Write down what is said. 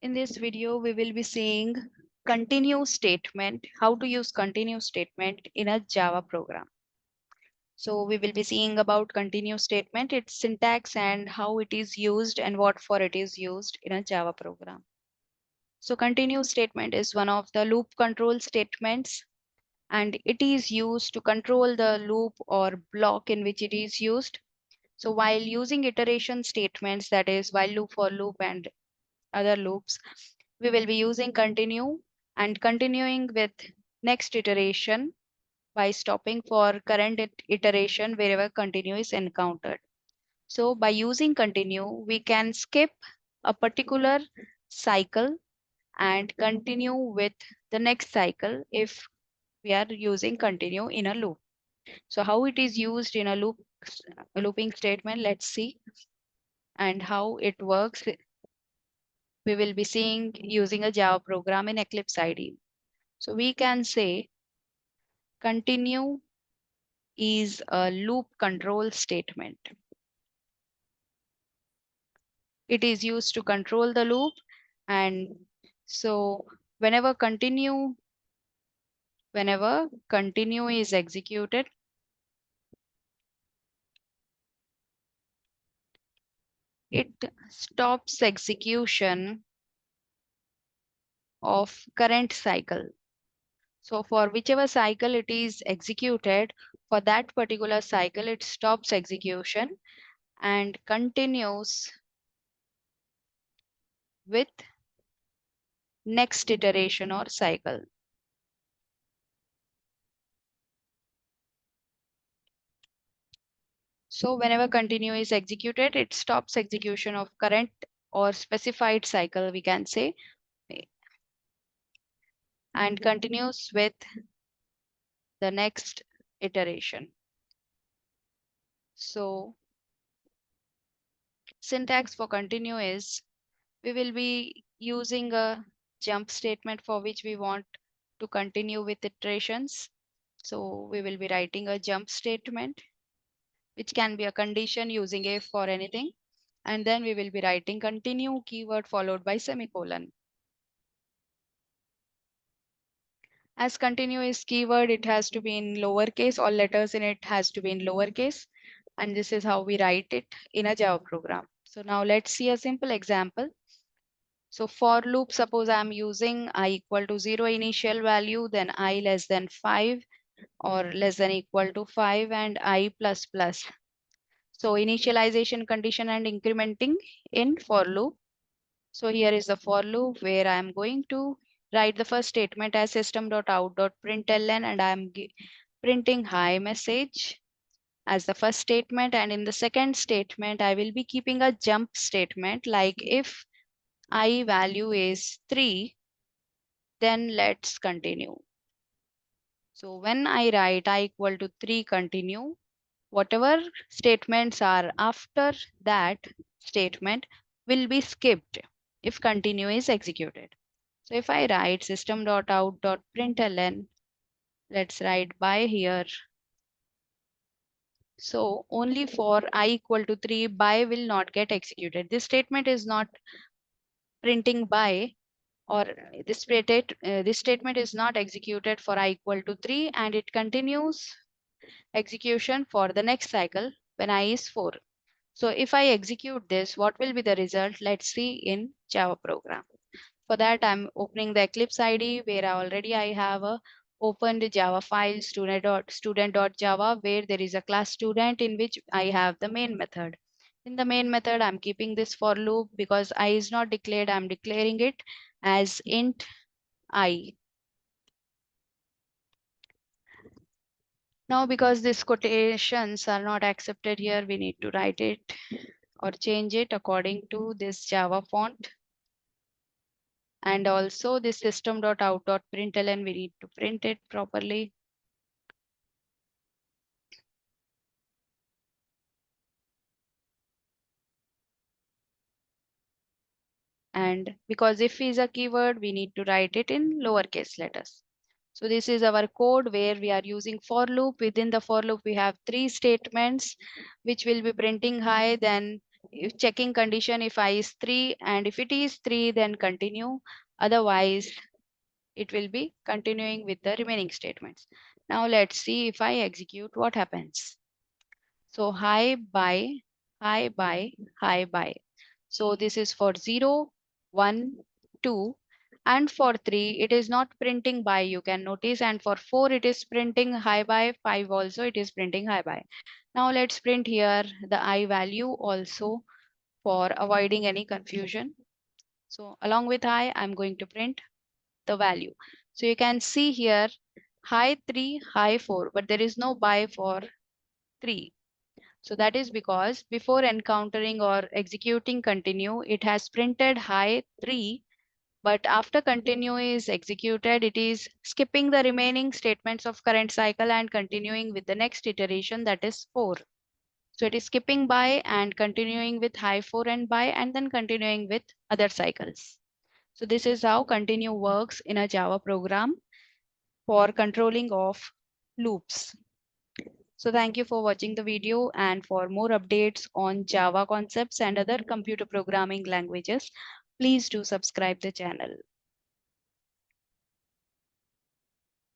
In this video, we will be seeing continue statement, how to use continue statement in a Java program. So we will be seeing about continue statement, its syntax and how it is used and what for it is used in a Java program. So continue statement is one of the loop control statements, and it is used to control the loop or block in which it is used. So while using iteration statements, that is while loop, for loop and other loops, we will be using continue and continuing with next iteration by stopping for current iteration wherever continue is encountered. So by using continue, we can skip a particular cycle and continue with the next cycle if we are using continue in a loop. So how it is used in a looping statement, let's see, and how it works we will be seeing using a Java program in Eclipse IDE. So we can say continue is a loop control statement. It is used to control the loop, and so whenever continue is executed, it stops execution of current cycle. So for whichever cycle it is executed, for that particular cycle, it stops execution and continues with next iteration or cycle. So whenever continue is executed, it stops execution of current or specified cycle, we can say, and continues with the next iteration. So syntax for continue is, we will be using a jump statement for which we want to continue with iterations. So we will be writing a jump statement, which can be a condition using if for anything. And then we will be writing continue keyword followed by semicolon. As continue is keyword, it has to be in lowercase, all letters in it has to be in lowercase. And this is how we write it in a Java program. So now let's see a simple example. So for loop, suppose I'm using I equal to 0 initial value, then I less than 5 or less than equal to 5 and I plus plus. So initialization condition and incrementing in for loop. So here is the for loop where I am going to write the first statement as system.out.println, and I am printing hi message as the first statement. And in the second statement, I will be keeping a jump statement like if I value is 3, then let's continue. So when I write I equal to 3 continue, whatever statements are after that statement will be skipped if continue is executed. So if I write system.out.println, let's write by here. So only for I equal to 3, by will not get executed. This statement is not printing by, or this statement is not executed for I equal to 3, and it continues execution for the next cycle when I is 4. So if I execute this, what will be the result? Let's see in Java program. For that, I'm opening the Eclipse IDE where I have a opened Java file student.java where there is a class student in which I have the main method. In the main method, I'm keeping this for loop because I is not declared. I'm declaring it as int I. Now, because these quotations are not accepted here, we need to write it or change it according to this Java font. And also this system.out.println, we need to print it properly. And because if is a keyword, we need to write it in lowercase letters. So this is our code where we are using for loop. Within the for loop, we have 3 statements which will be printing hi, then if checking condition if I is 3, and if it is 3 then continue, otherwise it will be continuing with the remaining statements. Now let's see if I execute what happens. So hi, bye, hi, bye, hi, bye. So this is for 0, 1, 2, and for 3 it is not printing bye, you can notice, and for 4 it is printing hi, bye, 5 also it is printing hi, bye. Now let's print here the I value also for avoiding any confusion. So along with I, I'm going to print the value. So you can see here hi 3, hi 4, but there is no bye for 3. So that is because before encountering or executing continue, it has printed hi 3, but after continue is executed, it is skipping the remaining statements of current cycle and continuing with the next iteration, that is 4. So it is skipping by and continuing with hi 4 and by, and then continuing with other cycles. So this is how continue works in a Java program for controlling of loops. So thank you for watching the video, and for more updates on Java concepts and other computer programming languages, please do subscribe the channel.